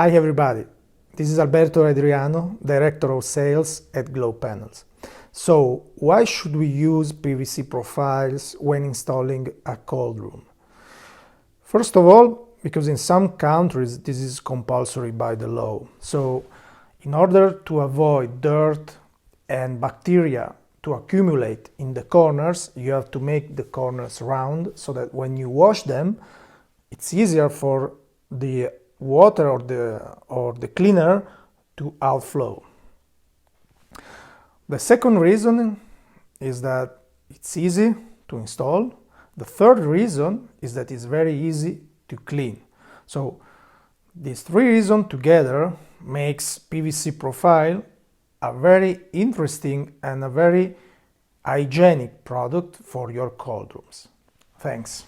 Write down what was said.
Hi everybody, this is Alberto Adriano, Director of Sales at Glow Panels. So, why should we use PVC profiles when installing a cold room? First of all, because in some countries this is compulsory by the law. So, in order to avoid dirt and bacteria to accumulate in the corners, you have to make the corners round so that when you wash them, it's easier for the water or the cleaner to outflow. The second reason is that it's easy to install. The third reason is that it's very easy to clean. So these three reasons together makes PVC profile a very interesting and a very hygienic product for your cold rooms. Thanks.